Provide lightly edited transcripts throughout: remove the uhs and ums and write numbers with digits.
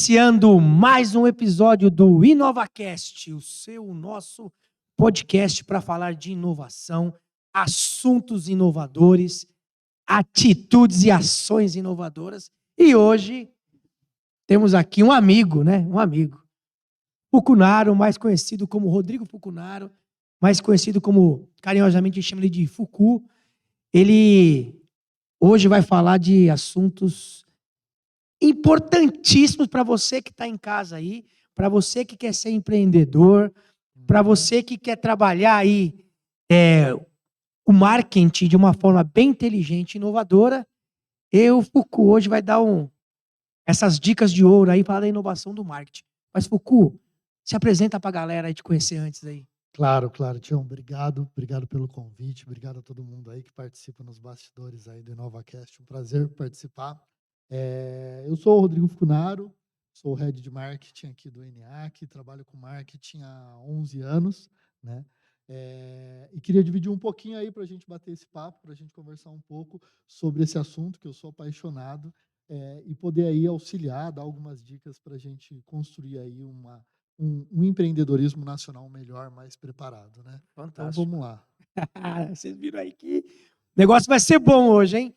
Iniciando mais um episódio do InovaCast, o nosso podcast para falar de inovação, assuntos inovadores, atitudes e ações inovadoras. E hoje temos aqui um amigo, né? Um amigo. Fukunaro, mais conhecido como Rodrigo Fukunaro, mais conhecido como, carinhosamente, chama ele de Fuku. Ele hoje vai falar de assuntos importantíssimos para você que está em casa aí, para você que quer ser empreendedor, para você que quer trabalhar aí o marketing de uma forma bem inteligente e inovadora. Fuku, hoje vai dar essas dicas de ouro aí para a inovação do marketing. Mas, Fuku, se apresenta para a galera aí te conhecer antes aí. Claro, Tião, obrigado pelo convite, obrigado a todo mundo aí que participa nos bastidores aí do InovaCast, um prazer participar. Eu sou o Rodrigo Fukunaro, sou o Head de Marketing aqui do ENIAC, trabalho com marketing há 11 anos, né? E queria dividir um pouquinho aí para a gente bater esse papo, para a gente conversar um pouco sobre esse assunto que eu sou apaixonado e poder aí auxiliar, dar algumas dicas para a gente construir aí um empreendedorismo nacional melhor, mais preparado, né? Fantástico. Então vamos lá. Vocês viram aí que o negócio vai ser bom hoje, hein?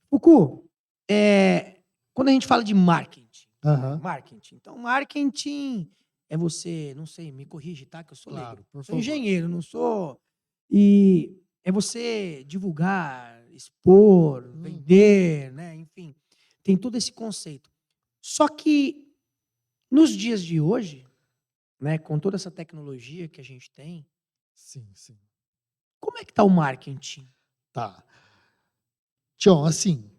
Fuku, quando a gente fala de marketing, então marketing é você, não sei, me corrige, tá? Que eu sou Claro, leigo. por Sou favor. engenheiro, não sou. E é você divulgar, expor, vender, né? Enfim, tem todo esse conceito. Só que nos dias de hoje, né, com toda essa tecnologia que a gente tem, Sim. como é que está o marketing? Tá. Tião, assim,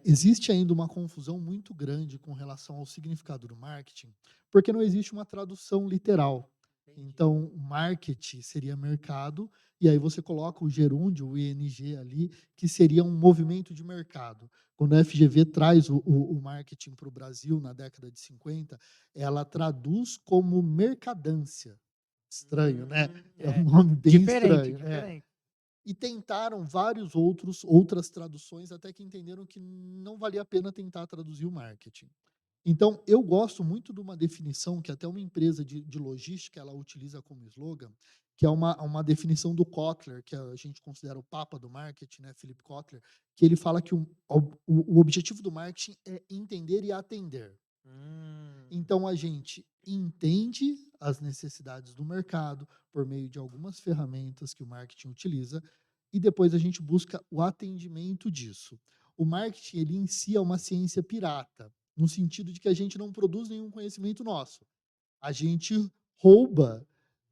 existe ainda uma confusão muito grande com relação ao significado do marketing, porque não existe uma tradução literal. Então, marketing seria mercado, e aí você coloca o gerúndio, o ING ali, que seria um movimento de mercado. Quando a FGV traz o marketing para o Brasil na década de 50, ela traduz como mercadância. Estranho, né? É um nome bem estranho. Diferente. E tentaram outras traduções, até que entenderam que não valia a pena tentar traduzir o marketing. Então, eu gosto muito de uma definição que até uma empresa de logística ela utiliza como slogan, que é uma definição do Kotler, que a gente considera o papa do marketing, né, Philip Kotler, que ele fala que o objetivo do marketing é entender e atender. Então, a gente entende as necessidades do mercado por meio de algumas ferramentas que o marketing utiliza e depois a gente busca o atendimento disso. O marketing, ele em si é uma ciência pirata, no sentido de que a gente não produz nenhum conhecimento nosso. A gente rouba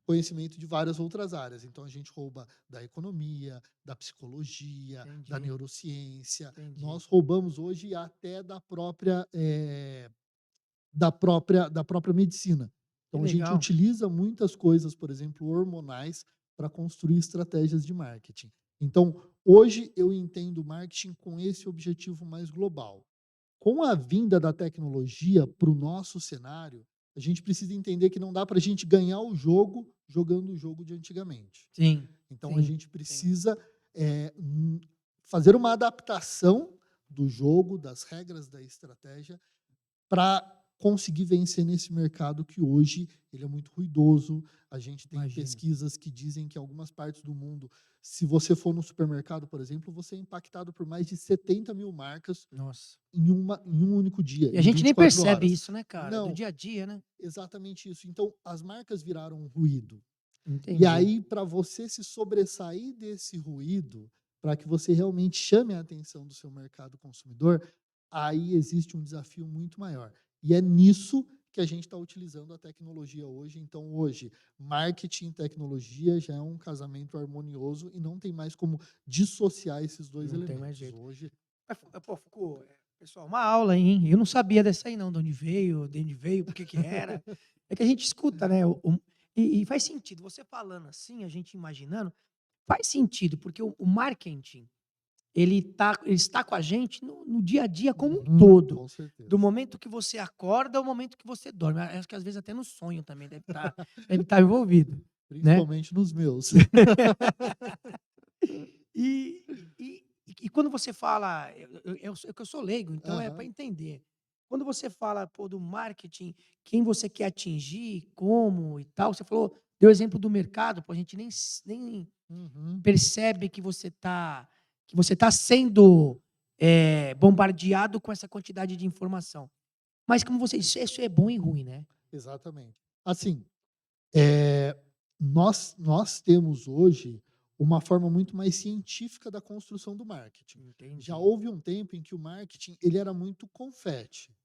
conhecimento de várias outras áreas. Então, a gente rouba da economia, da psicologia, da neurociência. Nós roubamos hoje até da própria medicina. Então, a gente utiliza muitas coisas, por exemplo, hormonais, para construir estratégias de marketing. Então, hoje eu entendo o marketing com esse objetivo mais global. Com a vinda da tecnologia para o nosso cenário, a gente precisa entender que não dá para a gente ganhar o jogo jogando o jogo de antigamente. Então, a gente precisa fazer uma adaptação do jogo, das regras da estratégia, para conseguir vencer nesse mercado que hoje ele é muito ruidoso. A gente tem pesquisas que dizem que em algumas partes do mundo, se você for no supermercado, por exemplo, você é impactado por mais de 70 mil marcas em um único dia. E a gente nem 24 percebe horas. isso, né, cara? Não, do dia a dia, né? Exatamente isso. Então, as marcas viraram um ruído. Entendi. E aí, para você se sobressair desse ruído, para que você realmente chame a atenção do seu mercado consumidor, aí existe um desafio muito maior. E é nisso que a gente está utilizando a tecnologia hoje. Então, hoje, marketing e tecnologia já é um casamento harmonioso e não tem mais como dissociar esses dois elementos. Tem mais jeito. Hoje, Pô, Fuku, pessoal, uma aula, hein? Eu não sabia dessa aí, não, de onde veio, por que era. É que a gente escuta, né? E faz sentido. Você falando assim, a gente imaginando, faz sentido, porque o marketing, ele está com a gente no dia a dia como um todo. com certeza. Do momento que você acorda ao momento que você dorme. Acho que às vezes até no sonho também deve estar envolvido. Principalmente nos meus. E quando você fala, eu sou leigo, então é para entender. quando você fala, pô, do marketing, quem você quer atingir, como e tal, você falou, deu exemplo do mercado, pô, a gente nem Uhum. percebe que você tá sendo bombardeado com essa quantidade de informação. Mas como você disse, isso é bom e ruim, né? Exatamente. Assim, eh, nós temos hoje uma forma muito mais científica da construção do marketing. Já Entendi. houve um tempo em que o marketing ele era muito confete.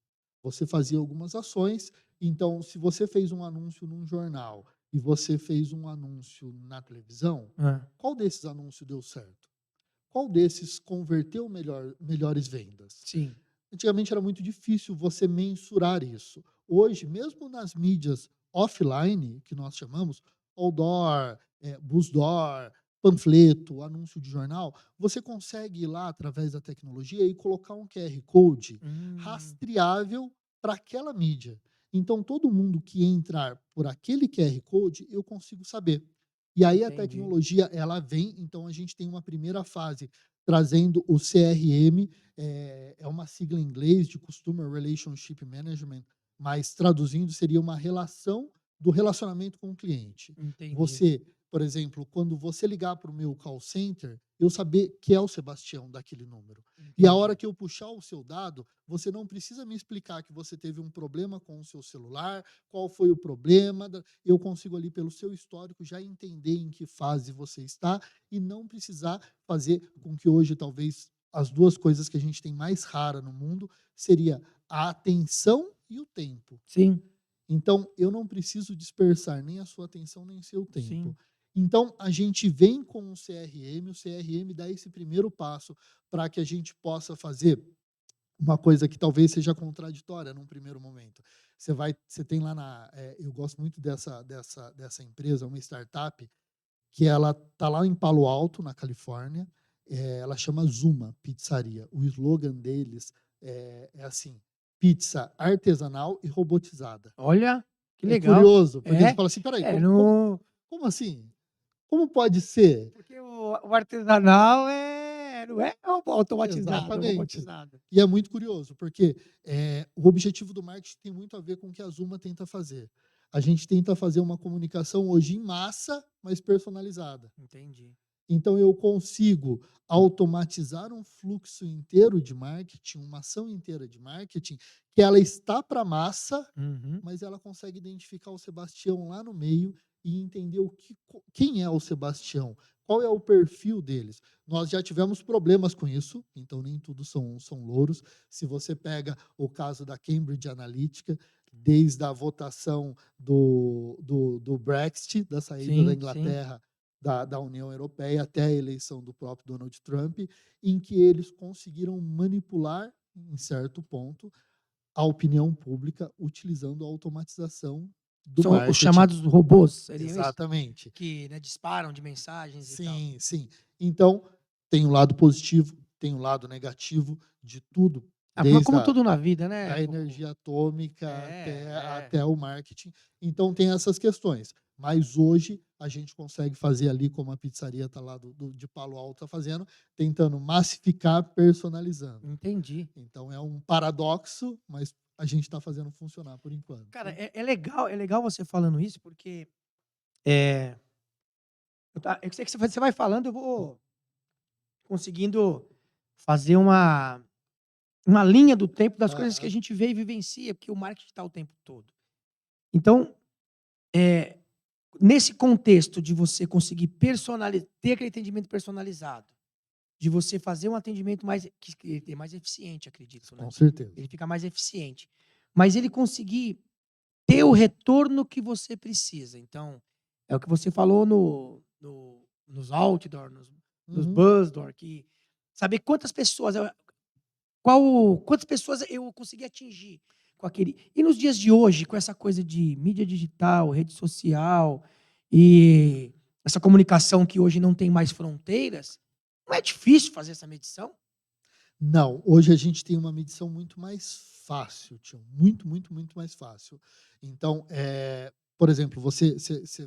Você fazia algumas ações, então se você fez um anúncio num jornal e você fez um anúncio na televisão, Hã. qual desses anúncios deu certo? Qual desses converteu melhores vendas? Sim. Antigamente era muito difícil você mensurar isso. Hoje, mesmo nas mídias offline, que nós chamamos, outdoor, busdoor, panfleto, anúncio de jornal, você consegue ir lá através da tecnologia e colocar um QR Code Hum, rastreável para aquela mídia. Então, todo mundo que entrar por aquele QR Code, eu consigo saber. E aí a entendi. tecnologia, ela vem, então a gente tem uma primeira fase trazendo o CRM, é uma sigla em inglês de Customer Relationship Management, mas traduzindo seria uma relação do relacionamento com o cliente. Entendi, Você, por exemplo, quando você ligar para o meu call center, eu saber que é o Sebastião daquele número. E a hora entendi. que eu puxar o seu dado, você não precisa me explicar que você teve um problema com o seu celular, qual foi o problema. Eu consigo ali pelo seu histórico já entender em que fase você está e não precisar fazer com que hoje talvez as 2 coisas que a gente tem mais rara no mundo seria a atenção e o tempo. Sim, Então, eu não preciso dispersar nem a sua atenção, nem seu tempo. sim. Então, a gente vem com o CRM dá esse primeiro passo para que a gente possa fazer uma coisa que talvez seja contraditória num primeiro momento. Você tem lá eu gosto muito dessa empresa, uma startup, que ela tá lá em Palo Alto, na Califórnia, ela chama Zuma Pizzaria. O slogan deles é assim: "Pizza artesanal e robotizada". Olha, que É legal. curioso, porque você É, fala assim: "Espera aí, não como assim? Como pode ser?". porque o artesanal não é automatizado, Exatamente. robotizado. E é muito curioso, porque, o objetivo do marketing tem muito a ver com o que a Zuma tenta fazer. A gente tenta fazer uma comunicação hoje em massa, mas personalizada. Entendi. Então eu consigo automatizar um fluxo inteiro de marketing, uma ação inteira de marketing, que ela está para a massa, Uhum. mas ela consegue identificar o Sebastião lá no meio e entender quem é o Sebastião, qual é o perfil deles. Nós já tivemos problemas com isso, então nem tudo são louros. Se você pega o caso da Cambridge Analytica, desde a votação do Brexit, da saída da Sim, sim. Inglaterra da União Europeia até a eleição do próprio Donald Trump, em que eles conseguiram manipular, em certo ponto, a opinião pública utilizando a automatização do São os marketing. chamados robôs, seriam isso? Exatamente. Que, né, disparam de mensagens e tal. Sim, sim. Então, tem o lado positivo, tem o lado negativo de tudo, Ah, mas desde como tudo na vida, né, da Foucault? energia atômica É, é. até o marketing. Então tem essas questões. Mas hoje a gente consegue fazer ali, como a pizzaria está lá de Palo Alto está fazendo, tentando massificar, personalizando. Entendi. Então é um paradoxo, mas a gente está fazendo funcionar por Cara, enquanto. é legal você falando isso, porque, eh, eu sei que você vai falando, eu vou conseguindo fazer uma linha do tempo das coisas que a Aham. gente vê e vivencia, porque o marketing está o tempo todo. Então, eh, nesse contexto de você conseguir ter aquele atendimento personalizado, de você fazer um atendimento que é mais eficiente, acredito, né. Com certeza. Ele fica mais eficiente. Mas ele conseguir ter o retorno que você precisa. Então, é o que você falou nos outdoor, nos Uhum. buzzdoor, que saber quantas pessoas eu consegui atingir com aquele. E nos dias de hoje, com essa coisa de mídia digital, rede social e essa comunicação que hoje não tem mais fronteiras, não é difícil fazer essa medição? Não, hoje a gente tem uma medição muito mais fácil, tio, muito, muito, muito mais fácil. Então, Por exemplo, você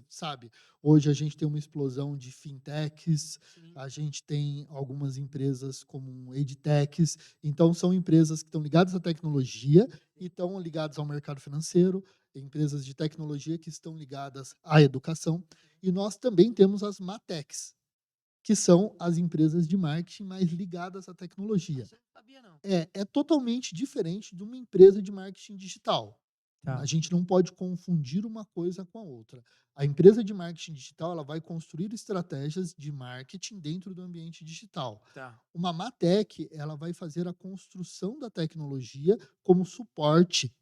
sabe, hoje a gente tem uma explosão de fintechs, Sim. a gente tem algumas empresas como edtechs, então são empresas que estão ligadas à tecnologia e estão ligadas ao mercado financeiro, empresas de tecnologia que estão ligadas à educação, e nós também temos as matechs, que são as empresas de marketing mais ligadas à tecnologia. Você não sabia, não. É totalmente diferente de uma empresa de marketing digital. A Tá, gente não pode confundir uma coisa com a outra. A empresa de marketing digital, ela vai construir estratégias de marketing dentro do ambiente digital. tá. Uma Matec, ela vai fazer a construção da tecnologia como suporte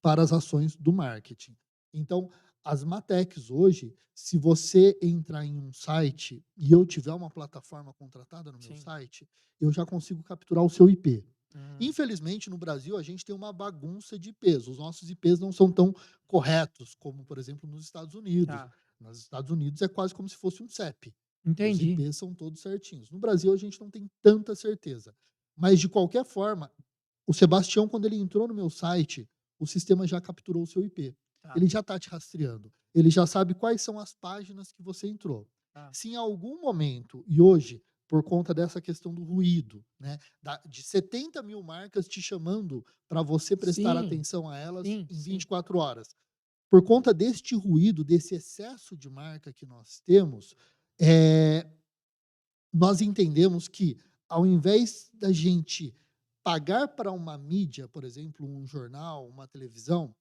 para as ações do marketing. Então, as Matecs hoje, se você entrar em um site e eu tiver uma plataforma contratada no meu Sim. site, eu já consigo capturar o seu IP. Hum, Infelizmente, no Brasil, a gente tem uma bagunça de IPs. Os nossos IPs não são tão corretos como, por exemplo, nos Estados Unidos. tá. Nos Estados Unidos é quase como se fosse um CEP. Os Entendi. IPs são todos certinhos. No Brasil, a gente não tem tanta certeza. Mas, de qualquer forma, o Sebastião, quando ele entrou no meu site, o sistema já capturou o seu IP. Tá, Ele já está te rastreando. Ele já sabe quais são as páginas que você entrou. tá. Se em algum momento, e hoje, por conta dessa questão do ruído, né, de 70 mil marcas te chamando para você prestar Sim, atenção a elas sim, em sim. 24 horas. Por conta deste ruído, desse excesso de marca que nós temos, eh, nós entendemos que, ao invés da gente pagar para uma mídia, por exemplo, um jornal, uma televisão,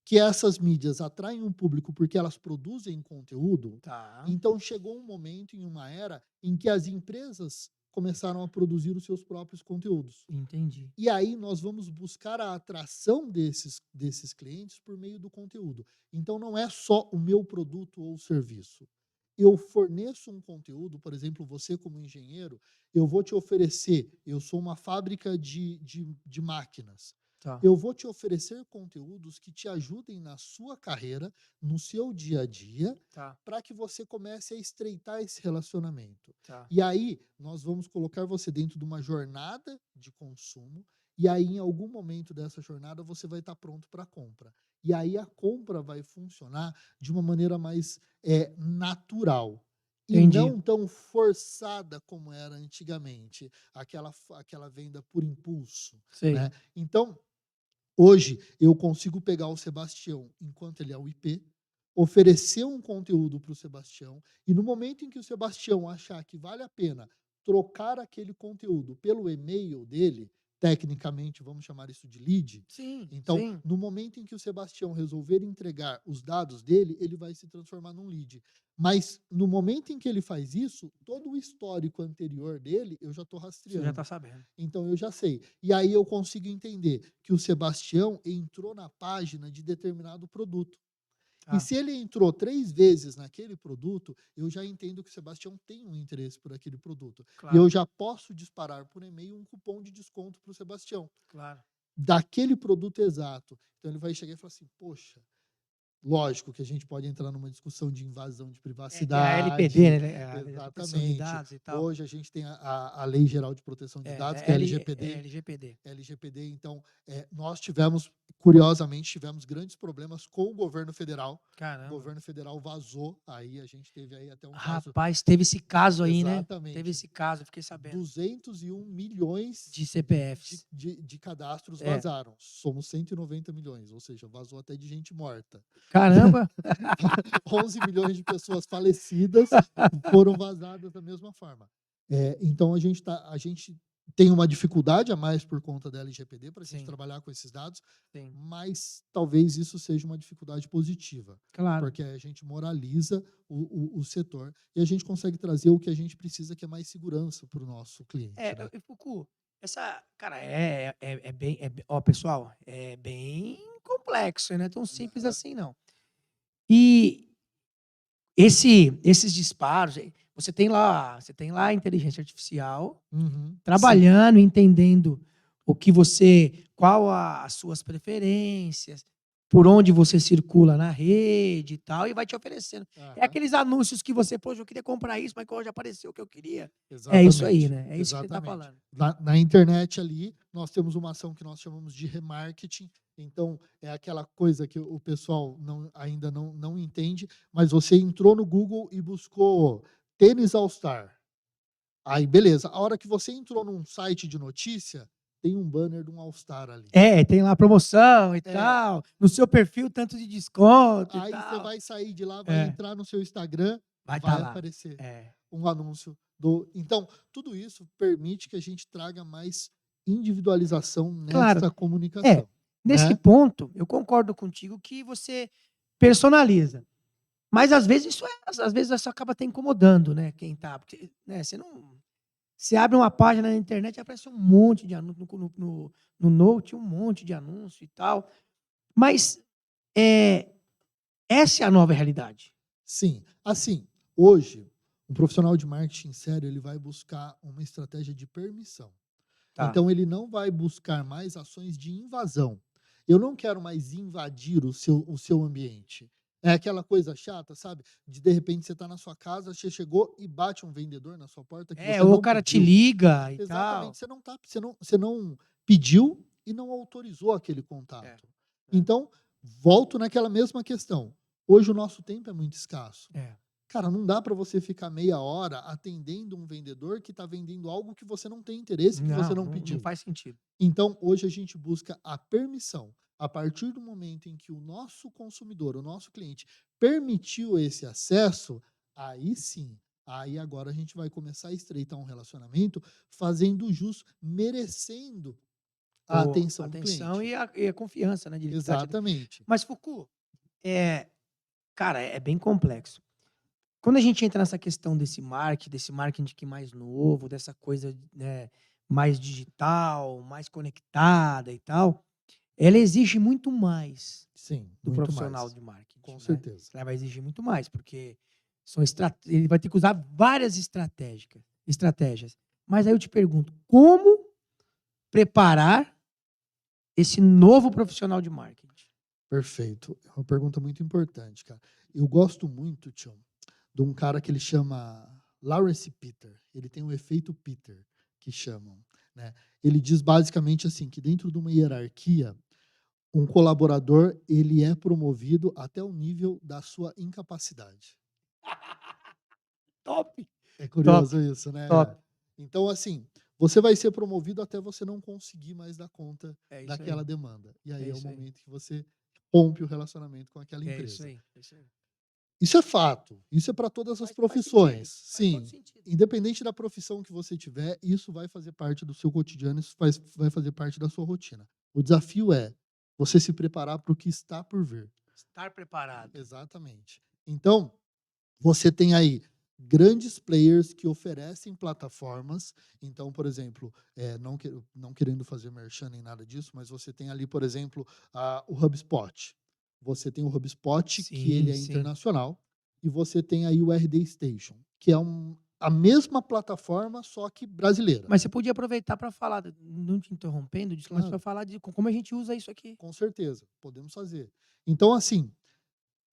que essas mídias atraem um público porque elas produzem conteúdo, Tá, então chegou um momento em uma era em que as empresas começaram a produzir os seus próprios conteúdos. entendi. E aí nós vamos buscar a atração desses clientes por meio do conteúdo. Então não é só o meu produto ou serviço. Eu forneço um conteúdo, por exemplo, você como engenheiro, eu vou te oferecer, eu sou uma fábrica de máquinas. Tá, Eu vou te oferecer conteúdos que te ajudem na sua carreira, no seu dia a dia, tá, para que você comece a estreitar esse relacionamento. tá. E aí, nós vamos colocar você dentro de uma jornada de consumo, e aí, em algum momento dessa jornada, você vai estar pronto para a compra. E aí, a compra vai funcionar de uma maneira mais natural. E Entendi. não tão forçada como era antigamente, aquela venda por impulso, Sei. né? Então, hoje, eu consigo pegar o Sebastião enquanto ele é o IP, oferecer um conteúdo para o Sebastião, e no momento em que o Sebastião achar que vale a pena trocar aquele conteúdo pelo e-mail dele, tecnicamente vamos chamar isso de lead. Sim, Então, sim. no momento em que o Sebastião resolver entregar os dados dele, ele vai se transformar num lead. Mas no momento em que ele faz isso, todo o histórico anterior dele eu já estou Você já tá rastreando. sabendo. Então eu já sei. E aí eu consigo entender que o Sebastião entrou na página de determinado produto. E Tá, se ele entrou 3 vezes naquele produto, eu já entendo que o Sebastião tem um interesse por aquele produto. E claro, eu já posso disparar por e-mail um cupom de desconto para o Sebastião, claro. daquele produto exato. Então ele vai chegar e falar assim: poxa, lógico que a gente pode entrar numa discussão de invasão de É, tem a LPD, privacidade, né, a Lei da Proteção de exatamente. Dados e tal. Hoje a gente tem a Lei Geral de Proteção de Dados, que É, é a é LGPD. LGPD. LGPD, então, nós tivemos, curiosamente, tivemos grandes problemas com o governo federal. O Caramba. governo federal vazou, aí a gente teve aí até um caso, Rapaz, teve esse caso aí, né? Teve exatamente, esse caso, eu fiquei sabendo. 201 milhões De CPFs. de cadastros É. vazaram. Somos 190 milhões, ou seja, vazou até de gente morta. Caramba! 11 milhões de pessoas falecidas foram vazadas da mesma forma. Então a gente tem uma dificuldade a mais por conta da LGPD para a gente Sim, trabalhar com esses dados, sim. mas talvez isso seja uma dificuldade positiva, Claro. porque a gente moraliza o setor e a gente consegue trazer o que a gente precisa, que é mais segurança para o nosso cliente, né? Fuku, essa, cara, é bem, ó, pessoal, é bem complexo, não é tão simples Aham. assim, não. E esses disparos, você tem lá a inteligência artificial Uhum. Sim. trabalhando, entendendo o que você, qual as suas preferências. por onde você circula na rede e tal, e vai te oferecendo. É Aham, aqueles anúncios que você, poxa, eu queria comprar isso, mas hoje apareceu o que eu queria. É isso aí, exatamente, né? É isso que ele está exatamente. falando. Na internet ali, nós temos uma ação que nós chamamos de remarketing. Então, é aquela coisa que o pessoal ainda não entende, mas você entrou no Google e buscou tênis All Star. Aí, beleza. A hora que você entrou num site de notícia, tem um banner de um All Star ali. É, tem lá promoção e É, tal, no seu perfil tanto de desconto e aí você tal. vai sair de lá, vai É, entrar no seu Instagram, vai estar vai lá. aparecer É, um anúncio do. Então, tudo isso permite que a gente traga mais individualização claro. nessa É, comunicação, nesse né? ponto, eu concordo contigo que você personaliza. Mas às vezes isso acaba até incomodando, né, quem tá, porque, né, você abre uma página na internet e aparece um monte de anúncio no Note, um monte de anúncio e tal. Mas, eh, essa é a nova realidade. Sim. Assim, hoje, um profissional de marketing sério, ele vai buscar uma estratégia de permissão. Tá. Então, ele não vai buscar mais ações de invasão. Eu não quero mais invadir o seu ambiente. É aquela coisa chata, sabe? De repente, você está na sua casa, você chegou e bate um vendedor na sua porta que É, você ou o não cara te pediu. liga e Exatamente, tal. você não pediu e não autorizou aquele É, contato. é, Então, volto naquela mesma questão. Hoje o nosso tempo é muito escasso. é. Cara, não dá para você ficar meia hora atendendo um vendedor que está vendendo algo que você não tem interesse, que você Não, não não pediu. faz sentido. Então, hoje a gente busca a permissão. A partir do momento em que o nosso consumidor, o nosso cliente, permitiu esse acesso, aí sim, aí agora a gente vai começar a estreitar um relacionamento, fazendo jus, merecendo a Pô, atenção do atenção cliente. e a confiança, né, de ele estar te Exatamente. mas Foucault, é, cara, é bem complexo. Quando a gente entra nessa questão desse marketing que mais novo, dessa coisa, né, mais digital, mais conectada e tal, ela exige muito mais Sim, do muito profissional mais. de marketing, Com né. certeza. Ela vai exigir muito mais, porque ele vai ter que usar várias estratégias. Mas aí eu te pergunto, como preparar esse novo profissional de marketing? Perfeito. É uma pergunta muito importante, cara. Eu gosto muito, Tião, de um cara que ele chama Lawrence Peter. Ele tem o efeito Peter, que chamam, né? Ele diz basicamente assim, que dentro de uma hierarquia, um colaborador, ele é promovido até o nível da sua incapacidade. Top, É top, curioso isso, né? top. Então, assim, você vai ser promovido até você não conseguir mais dar conta É isso aí, daquela demanda. E aí é é o isso aí, momento que você rompe o relacionamento com aquela é isso empresa. aí, é isso aí. Isso é fato. Isso é para todas as Faz sentido, profissões. faz todo Sim. sentido. Independente da profissão que você tiver, isso vai fazer parte do seu cotidiano, isso vai fazer parte da sua rotina. O desafio é você se preparar para o que está por vir. Estar preparado. Exatamente. Então, você tem aí grandes players que oferecem plataformas. Então, por exemplo, não querendo fazer merchan nem nada disso, mas você tem ali, por exemplo, o HubSpot. Você tem o HubSpot, que ele Sim, é sim. internacional, e você tem aí o RD Station, que é a mesma plataforma, só que brasileira. Mas você podia aproveitar para falar, não te interrompendo, mas para Claro, falar de como a gente usa isso aqui. com certeza, podemos fazer. Então, assim,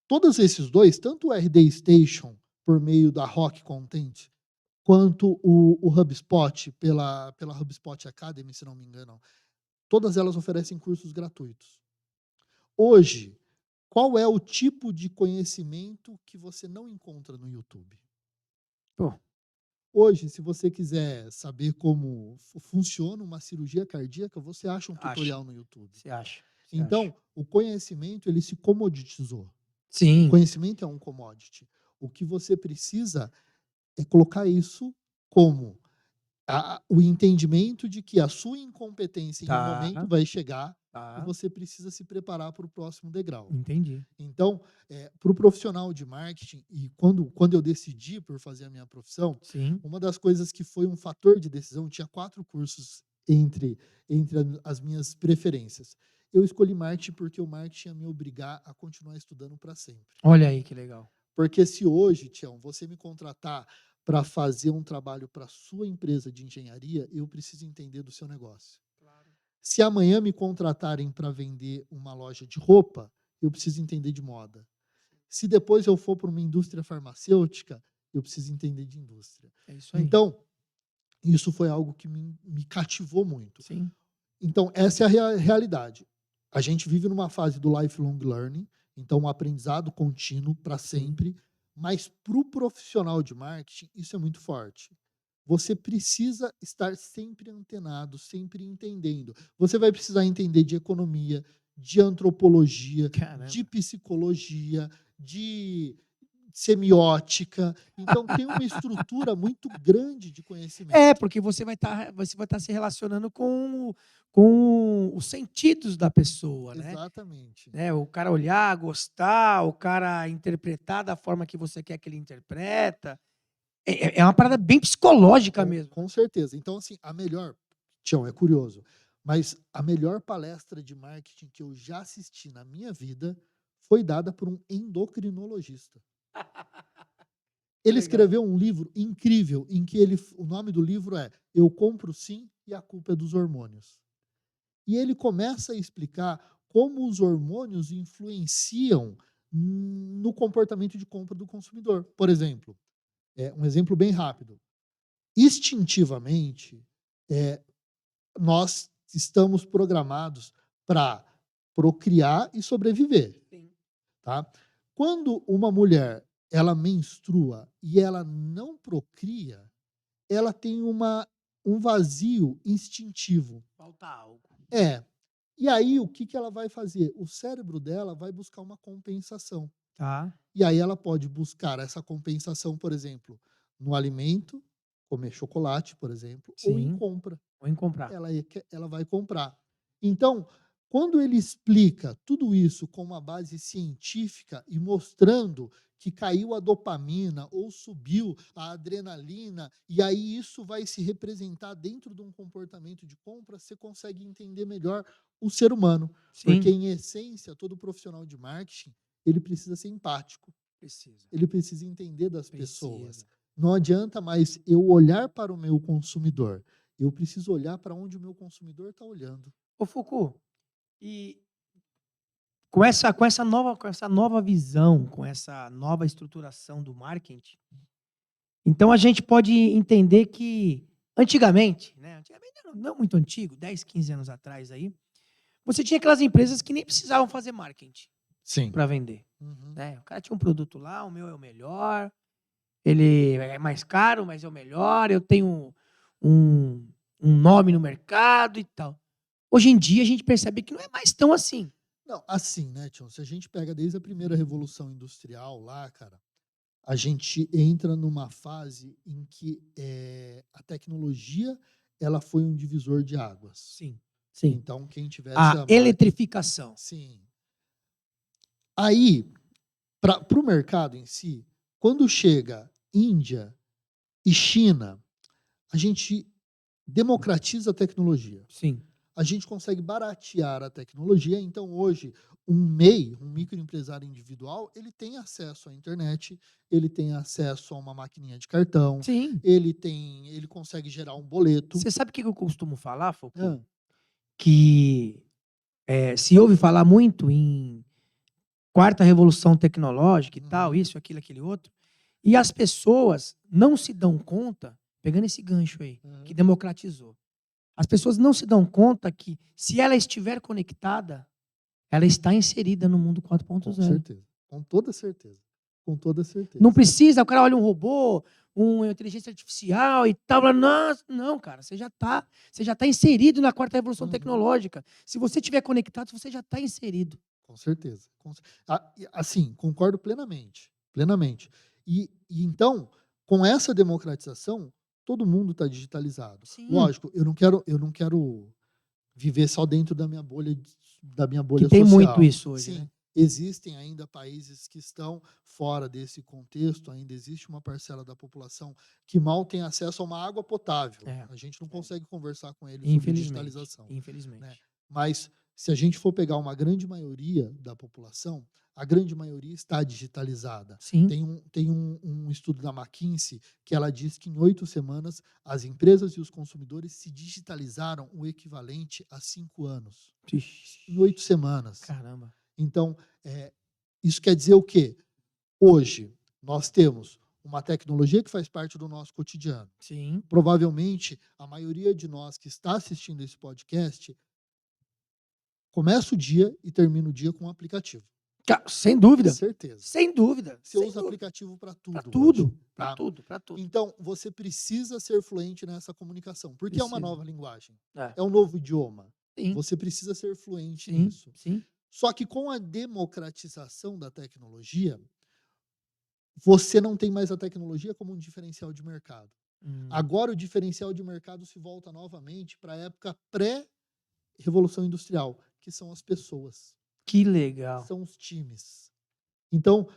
todos esses dois, tanto o RD Station por meio da Rock Content, quanto o HubSpot pela HubSpot Academy, se não me engano, todas elas oferecem cursos gratuitos. Hoje, qual é o tipo de conhecimento que você não encontra no YouTube? Pô, Hoje, se você quiser saber como funciona uma cirurgia cardíaca, você acha um acha. tutorial no YouTube. Você acha, você acha. Então, o conhecimento ele se comoditizou. O Sim, conhecimento é um commodity. O que você precisa é colocar isso como o entendimento de que a sua incompetência em um momento tá, vai chegar e tá, você precisa se preparar para o próximo degrau. entendi. Então, para o profissional de marketing, e quando eu decidi por fazer a minha profissão, Sim. uma das coisas que foi um fator de decisão, tinha 4 cursos entre as minhas preferências. Eu escolhi marketing porque o marketing ia me obrigar a continuar estudando para sempre. Olha aí que legal. Porque se hoje, Tião, você me contratar para fazer um trabalho para a sua empresa de engenharia, eu preciso entender do seu negócio. Claro. Se amanhã me contratarem para vender uma loja de roupa, eu preciso entender de moda. Se depois eu for para uma indústria farmacêutica, eu preciso entender de indústria. É isso aí. Então, isso foi algo que me cativou muito. Sim. Então, essa é a realidade. A gente vive numa fase do lifelong learning, então um aprendizado contínuo para sempre, mas para o profissional de marketing, isso é muito forte. Você precisa estar sempre antenado, sempre entendendo. Você vai precisar entender de economia, de antropologia, Caramba. de psicologia, de semiótica. Então, tem uma estrutura muito grande de conhecimento. É, porque você vai estar se relacionando com os sentidos da pessoa, né? Exatamente. O cara olhar, gostar, o cara interpretar da forma que você quer que ele interpreta. É uma parada bem psicológica mesmo. Com certeza. Então, assim, Tião, é curioso, mas a melhor palestra de marketing que eu já assisti na minha vida foi dada por um endocrinologista. Ele Legal. escreveu um livro incrível, em que o nome do livro é Eu Compro Sim e a Culpa é dos Hormônios. E ele começa a explicar como os hormônios influenciam no comportamento de compra do consumidor. Por exemplo, um exemplo bem rápido. Instintivamente, nós estamos programados para procriar e sobreviver. Sim. Tá? Quando uma mulher ela menstrua e ela não procria, ela tem um vazio instintivo. Falta algo. E aí, o que ela vai fazer? O cérebro dela vai buscar uma compensação. Tá. E aí ela pode buscar essa compensação, por exemplo, no alimento, comer chocolate, por exemplo, ou em Sim. compra. Vou comprar. Ela vai comprar. Então, quando ele explica tudo isso com uma base científica e mostrando que caiu a dopamina ou subiu a adrenalina, e aí isso vai se representar dentro de um comportamento de compra, você consegue entender melhor o ser humano. Sim. Porque, em essência, todo profissional de marketing, ele precisa ser empático. Precisa. Ele precisa entender das Precisa. pessoas. Não adianta mais eu olhar para o meu consumidor. Eu preciso olhar para onde o meu consumidor está olhando. Ô, Foucault, e com essa nova visão, com essa nova estruturação do marketing, então a gente pode entender que antigamente, não muito antigo, 10, 15 anos atrás aí, você tinha aquelas empresas que nem precisavam fazer marketing Sim. para vender. Uhum. O cara tinha um produto lá, o meu é o melhor, ele é mais caro, mas é o melhor, eu tenho um nome no mercado e tal. Hoje em dia a gente percebe que não é mais tão assim. Não, assim, né, Tião? Se a gente pega desde a primeira revolução industrial lá, cara, a gente entra numa fase em que a tecnologia ela foi um divisor de águas. Sim, sim. Então, quem tivesse A eletrificação. Sim. Aí, para o mercado em si, quando chega Índia e China, a gente democratiza a tecnologia. Sim. A gente consegue baratear a tecnologia. Então, hoje, um MEI, um microempresário individual, ele tem acesso à internet, ele tem acesso a uma maquininha de cartão, Sim. ele consegue gerar um boleto. Você sabe o que eu costumo falar, Foucault? Ah, Que se ouve falar muito em quarta revolução tecnológica e tal, isso, aquilo, aquele outro, e as pessoas não se dão conta, pegando esse gancho aí, que democratizou, as pessoas não se dão conta que, se ela estiver conectada, ela está inserida no mundo 4.0. Com certeza. Com toda certeza. Com toda certeza. Não precisa, o cara olha um robô, uma inteligência artificial e tal. Nossa, não, cara, você já está inserido na quarta revolução tecnológica. Se você estiver conectado, você já está inserido. Com certeza. Assim, concordo plenamente. Plenamente. E então, com essa democratização, todo mundo está digitalizado. Sim. Lógico, eu não quero viver só dentro da minha bolha Que tem social. muito isso hoje, Sim, né? existem ainda países que estão fora desse contexto, ainda existe uma parcela da população que mal tem acesso a uma água potável. A gente não consegue conversar com eles sobre digitalização. Infelizmente. Né? Mas, se a gente for pegar uma grande maioria da população, a grande maioria está digitalizada. Sim. Tem um estudo da McKinsey que ela diz que em 8 semanas as empresas e os consumidores se digitalizaram o equivalente a 5 anos. Ixi. Em 8 semanas. Caramba. Então, isso quer dizer o quê? Hoje, nós temos uma tecnologia que faz parte do nosso cotidiano. Sim. Provavelmente, a maioria de nós que está assistindo esse podcast começa o dia e termina o dia com um aplicativo. Sem dúvida. Certeza. Sem dúvida. Você Sem usa dúvida. aplicativo para Para tudo tudo. hoje, Para tá? tudo. Para tudo. Então, você precisa ser fluente nessa comunicação, porque é uma Precisa. nova linguagem, É. é um novo idioma. Sim. Você precisa ser fluente Sim. nisso. Sim. Só que com a democratização da tecnologia, você não tem mais a tecnologia como um diferencial de mercado. Agora o diferencial de mercado se volta novamente para a época pré-revolução industrial, que são as pessoas, Que legal. são os times. Então,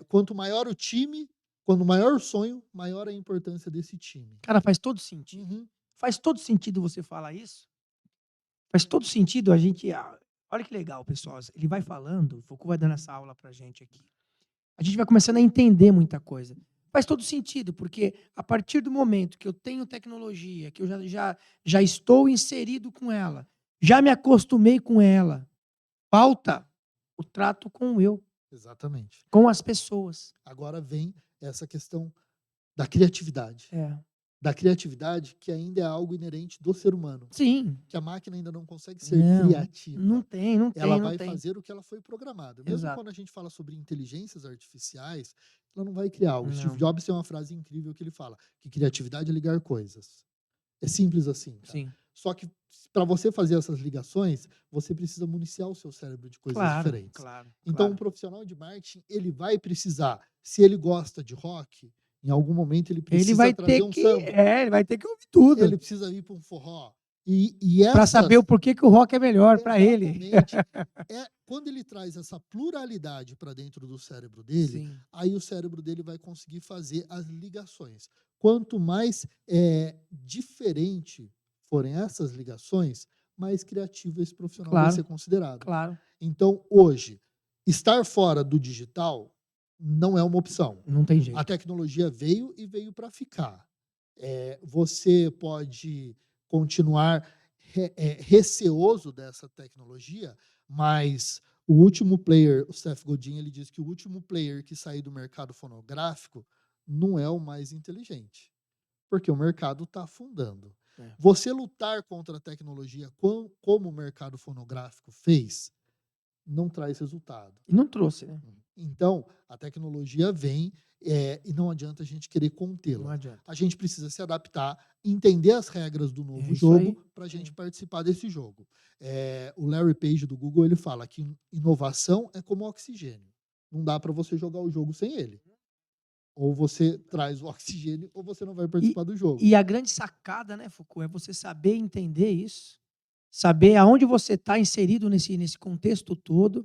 quanto maior o time, quanto maior o sonho, maior a importância desse time. Cara, faz todo sentido. Uhum. Faz todo sentido você falar isso. Faz todo sentido a gente. Olha que legal, pessoal. Ele vai falando, o Foucault vai dando essa aula pra gente aqui. A gente vai começando a entender muita coisa. Faz todo sentido, porque a partir do momento que eu tenho tecnologia, que eu já estou inserido com ela, já me acostumei com ela, falta o trato com o eu, Exatamente. com as pessoas. Agora vem essa questão da criatividade. Da criatividade, que ainda é algo inerente do ser humano. Sim. Que a máquina ainda não consegue ser Não, criativa. não tem. Ela não vai tem. fazer o que ela foi programada. Mesmo Exato. quando a gente fala sobre inteligências artificiais, ela não vai criar algo. Não. Steve Jobs tem uma frase incrível que ele fala, que criatividade é ligar coisas. É simples assim, cara. Sim. Só que para você fazer essas ligações, você precisa municiar o seu cérebro de coisas diferentes. Claro. Então, um profissional de marketing, ele vai precisar, se ele gosta de rock, em algum momento ele precisa Ele vai trazer ter um que, samba. ele vai ter que ouvir tudo. Ele precisa ir para um forró. Para saber o porquê que o rock é melhor para ele. Exatamente. Quando ele traz essa pluralidade para dentro do cérebro dele, Sim. aí o cérebro dele vai conseguir fazer as ligações. Quanto mais diferente forem essas ligações, mais criativo esse profissional vai ser considerado. Claro. Então, hoje, estar fora do digital não é uma opção. Não tem jeito. A tecnologia veio e veio para ficar. Você pode continuar receoso dessa tecnologia, mas o último player, o Seth Godin, ele diz que o último player que sair do mercado fonográfico não é o mais inteligente, porque o mercado está afundando. Você lutar contra a tecnologia como o mercado fonográfico fez, não traz resultado. E não trouxe, né? Então, a tecnologia vem e não adianta a gente querer Não contê-la. adianta. A gente precisa se adaptar, entender as regras do novo isso aí. jogo para a gente participar desse jogo. O Larry Page do Google, ele fala que inovação é como oxigênio. Não dá para você jogar o jogo sem ele. Ou você traz o oxigênio ou você não vai participar do jogo. E a grande sacada, né, Foucault, é você saber entender isso, saber aonde você está inserido nesse contexto todo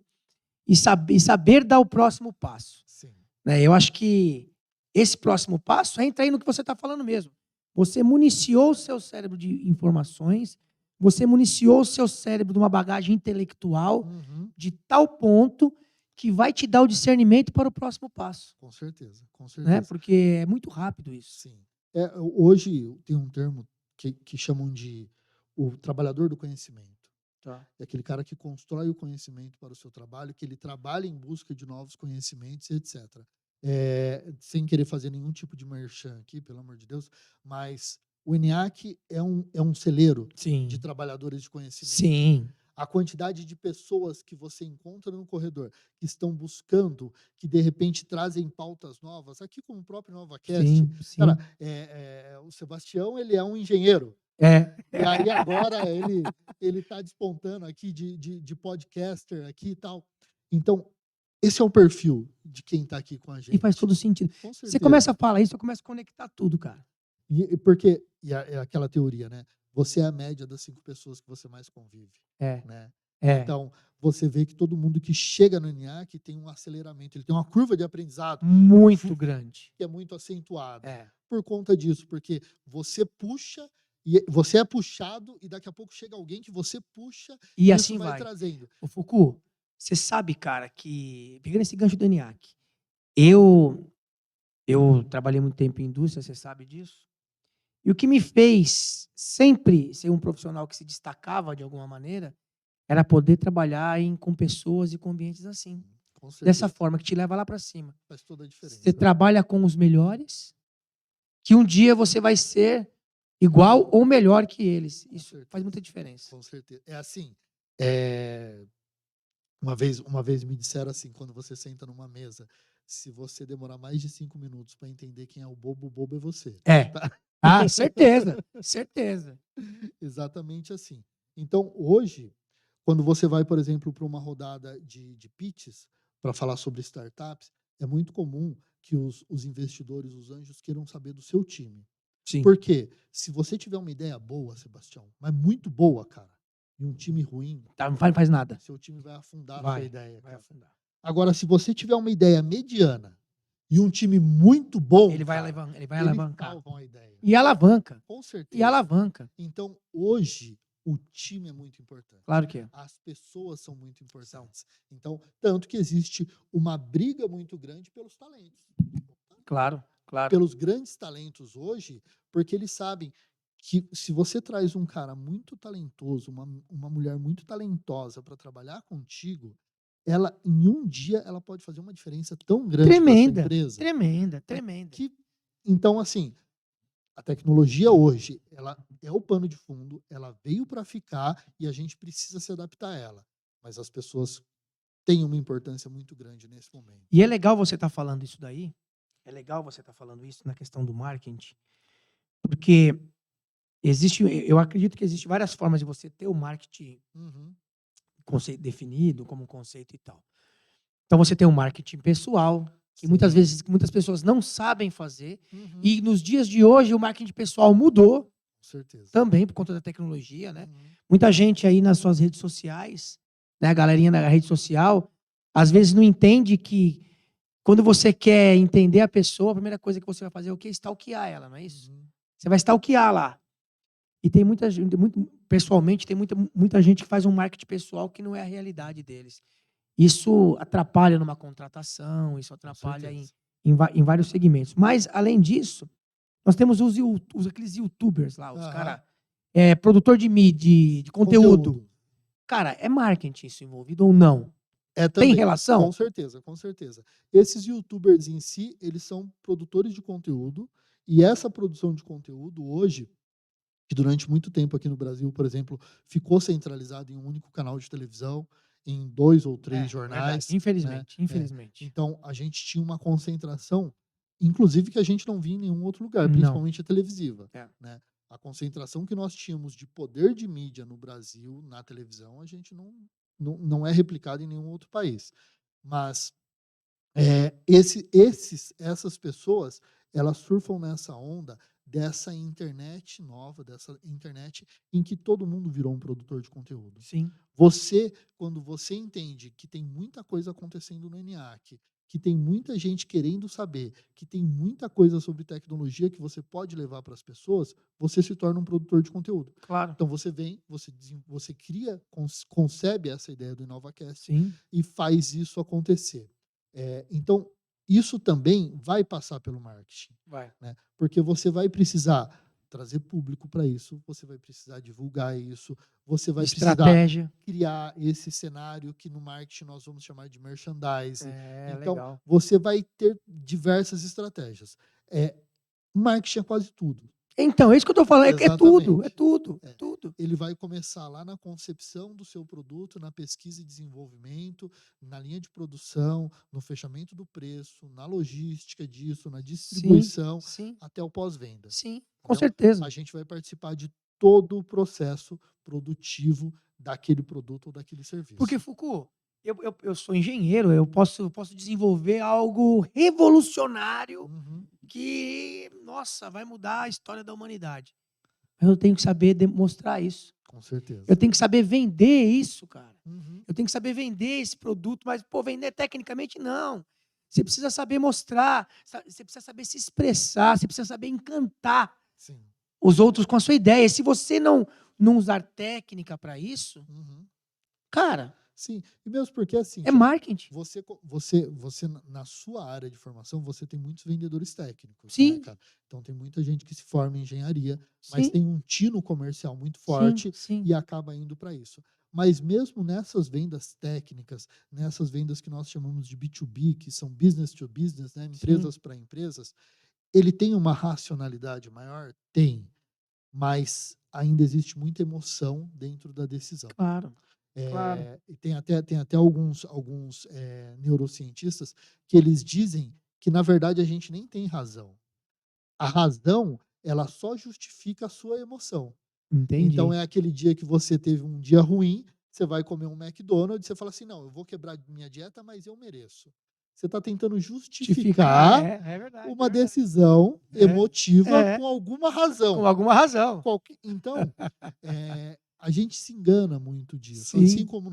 e saber dar o próximo passo. Sim. Eu acho que esse próximo passo entra aí no que você está falando mesmo. Você municiou o seu cérebro de informações, você municiou o seu cérebro de uma bagagem intelectual de tal ponto que vai te dar o discernimento para o próximo passo. Com certeza, com certeza. Né? Porque é muito rápido isso. Sim. Hoje tem um termo que chamam de o trabalhador do conhecimento. Tá. É aquele cara que constrói o conhecimento para o seu trabalho, que ele trabalha em busca de novos conhecimentos, etc. Sem querer fazer nenhum tipo de merchan aqui, pelo amor de Deus, mas o ENIAC é um celeiro de trabalhadores de conhecimento. Sim. A quantidade de pessoas que você encontra no corredor que estão buscando, que de repente trazem pautas novas, aqui como o próprio NovaCast. Sim. Cara, o Sebastião, ele é um engenheiro. E aí agora ele está despontando aqui de podcaster aqui e tal. Então, esse é o perfil de quem está aqui com a gente. E faz todo sentido. Com certeza. Você começa a falar isso, eu começo a conectar tudo, cara. Porque é aquela teoria, né? Você é a média das 5 pessoas que você mais convive. Né? Então, você vê que todo mundo que chega no ENIAC tem um aceleramento, ele tem uma curva de aprendizado muito grande, que é muito acentuada. Por conta disso, porque você puxa, e você é puxado, e daqui a pouco chega alguém que você puxa e isso assim vai trazendo. O Foucault, você sabe, cara, que, pegando esse gancho do ENIAC, eu trabalhei muito tempo em indústria, você sabe disso, e o que me fez sempre ser um profissional que se destacava de alguma maneira era poder trabalhar com pessoas e com ambientes assim. Com Dessa certeza. forma, que te leva lá para cima. Faz toda a diferença. Você trabalha com os melhores, que um dia você vai ser igual ou melhor que eles. Com Isso faz certeza. muita diferença. Com certeza. É assim, uma vez me disseram assim, quando você senta numa mesa, se você demorar mais de 5 minutos para entender quem é o bobo é você. É. Tá? Ah, certeza. Certeza. Exatamente assim. Então, hoje, quando você vai, por exemplo, para uma rodada de pitches para falar sobre startups, é muito comum que os investidores, os anjos, queiram saber do seu time. Sim. Porque se você tiver uma ideia boa, Sebastião, mas muito boa, cara, e um time ruim, Tá, não faz nada. seu time vai afundar a sua ideia. Vai Cara. afundar. Agora, se você tiver uma ideia mediana e um time muito bom, Ele vai cara, alavancar. salvam a ideia. E alavanca. Com E certeza. alavanca. Então, hoje, o time é muito importante. Claro que é. As pessoas são muito importantes. Então, tanto que existe uma briga muito grande pelos talentos. Claro, claro. Pelos grandes talentos hoje, porque eles sabem que se você traz um cara muito talentoso, uma mulher muito talentosa para trabalhar contigo, ela, em um dia, ela pode fazer uma diferença tão grande para sua Tremenda. empresa. Tremenda, tremenda. Então, assim, a tecnologia hoje, ela é o pano de fundo, ela veio para ficar e a gente precisa se adaptar a ela. Mas as pessoas têm uma importância muito grande nesse momento. E é legal você estar falando isso daí. É legal você estar falando isso na questão do marketing. Porque eu acredito que existe várias formas de você ter o marketing Uhum. conceito definido como conceito e tal. Então você tem o marketing pessoal, que Sim. muitas vezes muitas pessoas não sabem fazer. Uhum. E nos dias de hoje o marketing pessoal mudou Com certeza. também por conta da tecnologia, né? Uhum. Muita gente aí nas suas redes sociais, né, a galerinha na rede social, às vezes não entende que quando você quer entender a pessoa, a primeira coisa que você vai fazer é o quê? Stalkear ela, não é isso? Uhum. Você vai stalkear lá. E tem muita gente, pessoalmente, tem muita gente que faz um marketing pessoal que não é a realidade deles. Isso atrapalha numa contratação, isso atrapalha em vários segmentos. Mas, além disso, nós temos aqueles youtubers lá, os Aham. cara, produtor de mídia, de conteúdo. Cara, é marketing isso envolvido ou não? É Tem também. relação? Com certeza, com certeza. Esses youtubers em si, eles são produtores de conteúdo, e essa produção de conteúdo hoje, que durante muito tempo aqui no Brasil, por exemplo, ficou centralizado em um único canal de televisão, em 2 ou 3 jornais. Verdade. Infelizmente, né? infelizmente. Então, a gente tinha uma concentração, inclusive que a gente não via em nenhum outro lugar, Não. principalmente a televisiva. É. Né? A concentração que nós tínhamos de poder de mídia no Brasil, na televisão, a gente não é replicado em nenhum outro país. Mas essas pessoas, elas surfam nessa onda dessa internet nova, dessa internet em que todo mundo virou um produtor de conteúdo. Sim. Quando você entende que tem muita coisa acontecendo no ENIAC, que tem muita gente querendo saber, que tem muita coisa sobre tecnologia que você pode levar para as pessoas, você se torna um produtor de conteúdo. Claro. Então você vem, você cria, concebe essa ideia do InovaCast. Sim. E faz isso acontecer. Então, isso também vai passar pelo marketing. Vai. Né? Porque você vai precisar trazer público para isso, você vai precisar divulgar isso, você vai precisar criar esse cenário que no marketing nós vamos chamar de merchandising. Então, legal. você vai ter diversas estratégias. Marketing é quase tudo. Então, é isso que eu estou falando, é tudo, é tudo, É. tudo. Ele vai começar lá na concepção do seu produto, na pesquisa e desenvolvimento, na linha de produção, no fechamento do preço, na logística disso, na distribuição, Sim. até o pós-venda. Sim, com certeza. A gente vai participar de todo o processo produtivo daquele produto ou daquele serviço. Porque, Foucault, eu sou engenheiro, eu posso desenvolver algo revolucionário que, nossa, vai mudar a história da humanidade. Mas eu tenho que saber demonstrar isso. Com certeza. Eu tenho que saber vender isso, cara. Eu tenho que saber vender esse produto, mas, vender tecnicamente, não. Você precisa saber mostrar, você precisa saber se expressar, você precisa saber encantar os outros com a sua ideia. E se você não usar técnica para isso, cara... Sim, e mesmo porque assim... É marketing. Você, na sua área de formação, você tem muitos vendedores técnicos. Sim. Né, cara? Então, tem muita gente que se forma em engenharia, mas tem um tino comercial muito forte e acaba indo para isso. Mas mesmo nessas vendas técnicas, nessas vendas que nós chamamos de B2B, que são business to business, né, Sim, empresas para empresas, ele tem uma racionalidade maior? Tem, mas ainda existe muita emoção dentro da decisão. claro, claro. E tem até alguns neurocientistas que eles dizem que, na verdade, a gente nem tem razão. A razão, ela só justifica a sua emoção. Então Entendi. é aquele dia que você teve um dia ruim, você vai comer um McDonald's, você fala assim: "Não, eu vou quebrar minha dieta, mas eu mereço". Você está tentando Justificar, justificar é verdade, é uma verdade. decisão emotiva É, com alguma com razão. alguma razão. Então, a gente se engana muito disso. Assim Sim, como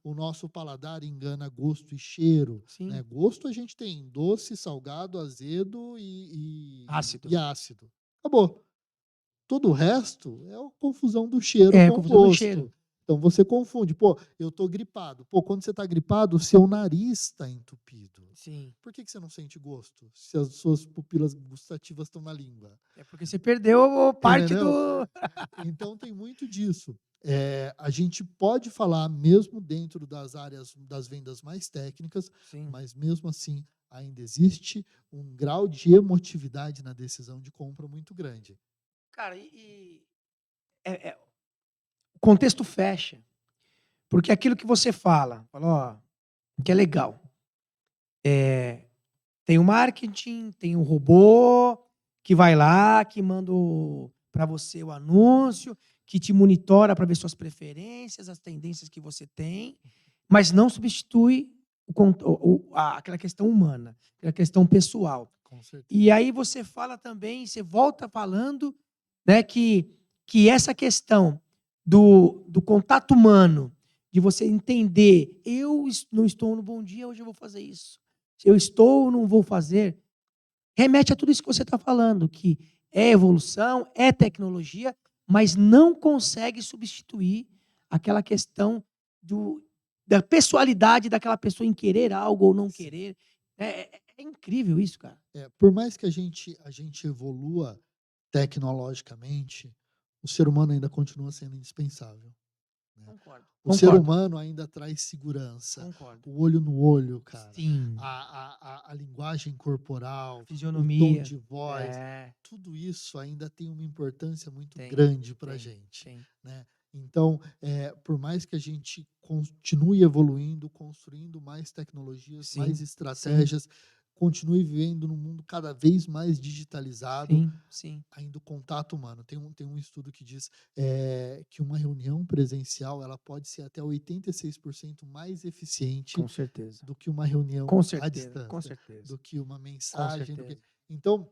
o nosso paladar engana gosto e cheiro, né? sim. Gosto a gente tem doce, salgado, azedo Ácido. e ácido. Acabou. Todo o resto é a confusão do cheiro É, com o confusão do cheiro. gosto. Então você confunde. Pô, eu estou gripado. Pô, quando você está gripado, o seu nariz está entupido. Sim. Por que você não sente gosto se as suas pupilas gustativas estão na língua? É porque você perdeu parte Entendeu? do Então tem muito disso. A gente pode falar mesmo dentro das áreas das vendas mais técnicas, Sim. mas mesmo assim ainda existe um grau de emotividade na decisão de compra muito grande. Cara, o contexto fecha, porque aquilo que você fala: "Ó, que é legal, tem o marketing, tem o robô que vai lá, que manda para você o anúncio, que te monitora para ver suas preferências, as tendências que você tem, mas não substitui aquela questão humana, aquela questão pessoal. Com certeza. E aí você fala também, você volta falando, né, que essa questão do contato humano, de você entender, não estou no bom dia, hoje eu vou fazer isso. Se eu estou ou não vou fazer, remete a tudo isso que você está falando, que é evolução, é tecnologia, mas não consegue substituir aquela questão da pessoalidade daquela pessoa em querer algo ou não Sim. querer. É incrível isso, cara. Por mais que a gente evolua tecnologicamente, o ser humano ainda continua sendo indispensável, né. Concordo. O ser Concordo. humano ainda traz segurança, Concordo. o olho no olho, cara, Sim. a linguagem corporal, o tom Fisionomia. de voz, É, tudo isso ainda tem uma importância muito tem, grande para a tem, gente, tem. né. Então, por mais que a gente continue evoluindo, construindo mais tecnologias, mais Sim, sim, estratégias, continue vivendo num mundo cada vez mais digitalizado, sim, sim. ainda o contato humano. Tem um estudo que diz que uma reunião presencial ela pode ser até 86% mais eficiente Com certeza. do que uma reunião Com à certeza, com distância, certeza, do que uma com mensagem, do que. certeza. Então,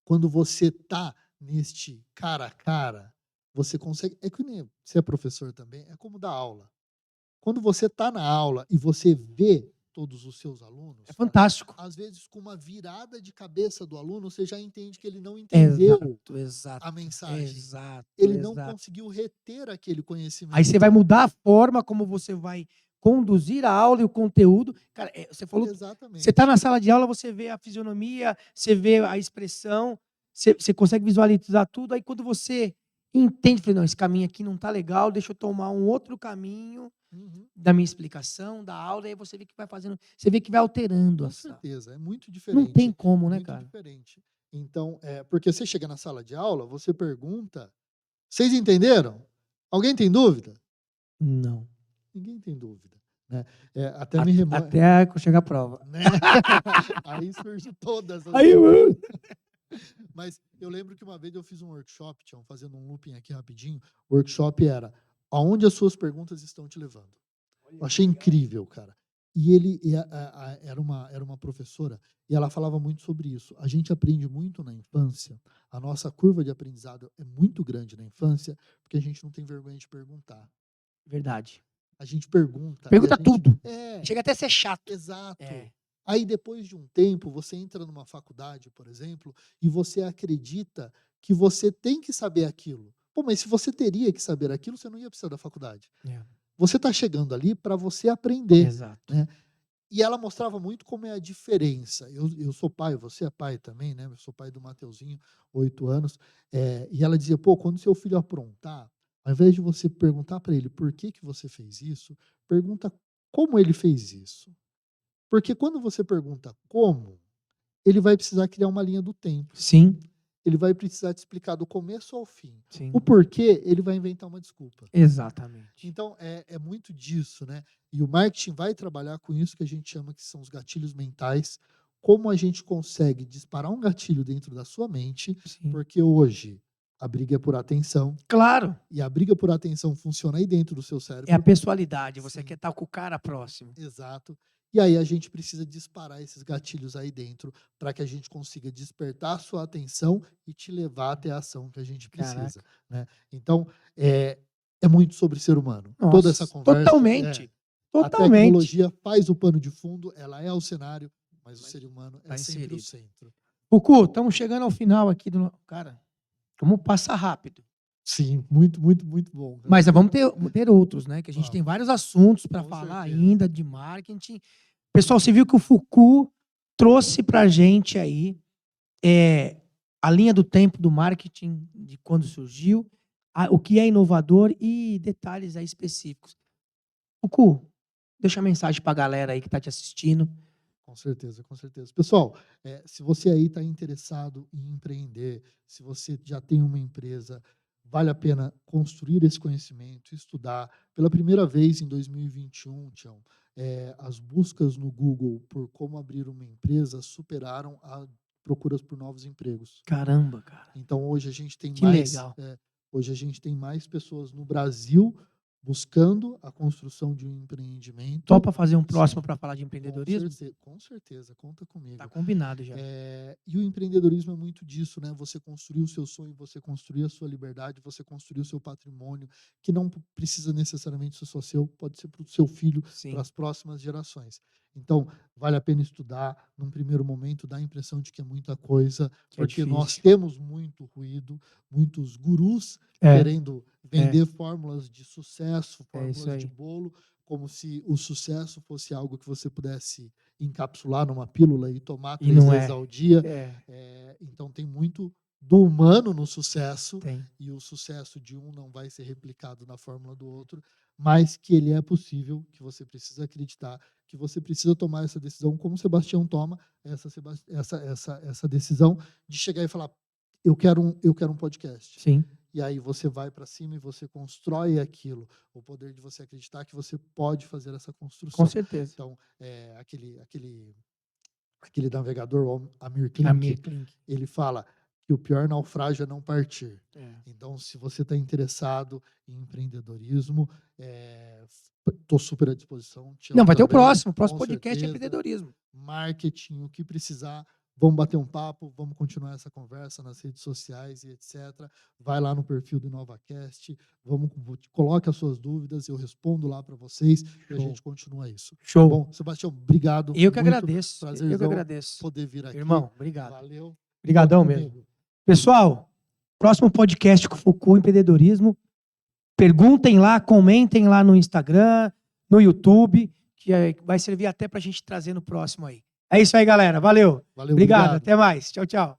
quando você tá neste cara a cara, você consegue. É que nem você é professor também, é como dar aula. Quando você está na aula e você vê todos os seus É alunos, cara, fantástico. às vezes com uma virada de cabeça do aluno, você já entende que ele não entendeu Exato, exato, a mensagem. exato, Ele não exato. conseguiu reter aquele Aí você vai conhecimento. mudar a forma como você vai conduzir a aula e o conteúdo. Cara, você falou, você está Exatamente. na sala de aula, você vê a fisionomia, você vê a expressão, você consegue visualizar tudo. Aí quando você entende, fala, não, esse caminho aqui não está legal, deixa eu tomar um outro caminho Uhum. da minha explicação, da aula, e aí você vê que vai fazendo, você vê que vai alterando Com essa. certeza, é muito Não tem diferente, como, né, muito cara? diferente. Então, porque você chega na sala de aula, você pergunta: "Vocês entenderam? Alguém tem dúvida?" Não. Ninguém tem dúvida, né. Até me Até chegar a prova. né. Aí surge todas as Aí, dúvidas. Mas eu lembro que uma vez eu fiz um workshop, Tião, fazendo um looping aqui rapidinho, o workshop era: "Aonde as suas perguntas estão te levando?". Eu achei incrível, cara. E ele era uma professora, e ela falava muito sobre isso. A gente aprende muito na infância, a nossa curva de aprendizado é muito grande na infância, porque a gente não tem vergonha de perguntar. verdade. A gente pergunta e a Pergunta gente tudo. Chega até a ser chato. exato. É, Aí depois de um tempo, você entra numa faculdade, por exemplo, e você acredita que você tem que saber aquilo. Pô, mas se você teria que saber aquilo, você não ia precisar da faculdade. é, Você está chegando ali para você aprender, exato. né. E ela mostrava muito como é a diferença. Eu sou pai, você é pai também, né, eu sou pai do Mateuzinho, 8 anos, e ela dizia: "Pô, quando seu filho aprontar, Ao invés de você perguntar para ele por que você fez isso, pergunta como ele fez isso. Porque quando você pergunta como, ele vai precisar criar uma linha do tempo. Sim, Ele vai precisar te explicar do começo ao fim. sim. O porquê, ele vai inventar uma desculpa. Exatamente. Então, é muito disso, né? E o marketing vai trabalhar com isso que a gente chama que são os gatilhos mentais. Como a gente consegue disparar um gatilho dentro da sua mente, Sim. porque hoje a briga é por atenção. Claro. E a briga por atenção funciona aí dentro do seu cérebro. É a pessoalidade. Você Sim. quer estar com o cara próximo. Exato. E aí a gente precisa disparar esses gatilhos aí dentro para que a gente consiga despertar a sua atenção e te levar até a ação que a gente precisa, né? Então, é muito sobre ser humano. Toda essa conversa. Totalmente. A tecnologia faz o pano de fundo, ela é o cenário, mas o ser humano é sempre o centro. Cucu, estamos chegando ao final aqui do... Cara, como passa rápido. Sim, muito, muito, muito bom. Mas vamos ter outros, né? Que a gente tem vários assuntos para Com falar certeza. ainda de marketing. Pessoal, você viu que o Foucault trouxe para a gente aí a linha do tempo do marketing, de quando surgiu, o que é inovador e detalhes aí específicos. Foucault, deixa a mensagem para a galera aí que está te assistindo. Com certeza, com certeza. Pessoal, se você aí está interessado em empreender, se você já tem uma empresa, vale a pena construir esse conhecimento, estudar. Pela primeira vez em 2021, Tião, as buscas no Google por como abrir uma empresa superaram as procuras por novos empregos. Caramba, cara. Então hoje a gente tem legal. Hoje a gente tem mais pessoas no Brasil buscando a construção de um empreendimento. Topa fazer um próximo para falar de empreendedorismo? Com certeza, conta comigo. Tá combinado já. E o empreendedorismo é muito disso, né? Você construir o seu sonho, você construir a sua liberdade, você construir o seu patrimônio, que não precisa necessariamente ser só seu, pode ser para o seu filho, para as próximas gerações. Então, vale a pena estudar. Num primeiro momento, dá a impressão de que é muita coisa, porque nós temos muito ruído, muitos gurus querendo vender fórmulas de sucesso, fórmulas de bolo, como se o sucesso fosse algo que você pudesse encapsular numa pílula e tomar 3 vezes ao dia. Então, tem muito do humano no sucesso, e o sucesso de um não vai ser replicado na fórmula do outro, mas que ele é possível, que você precisa acreditar, que você precisa tomar essa decisão, como o Sebastião toma essa decisão de chegar e falar, eu quero um podcast. Sim. E aí você vai para cima e você constrói aquilo. O poder de você acreditar que você pode fazer essa construção. Com certeza. Então, aquele navegador, o Amir Klink, ele fala que o pior naufrágio é não partir. Então, se você está interessado em empreendedorismo, estou super à disposição. Não, vai ter o próximo podcast é empreendedorismo. Marketing, o que precisar. Vamos bater um papo, vamos continuar essa conversa nas redes sociais e etc. Vai lá no perfil do InovaCast, coloque as suas dúvidas, eu respondo lá para vocês e a gente continua isso. Show. Tá bom, Sebastião, obrigado. Eu que agradeço. Prazer, eu que agradeço. Poder vir aqui. Irmão, obrigado. Valeu. Obrigadão mesmo. Pessoal, próximo podcast com o Foucault Empreendedorismo. Perguntem lá, comentem lá no Instagram, no YouTube, que vai servir até para a gente trazer no próximo aí. É isso aí, galera. Valeu. Valeu, obrigado. Até mais. Tchau, tchau.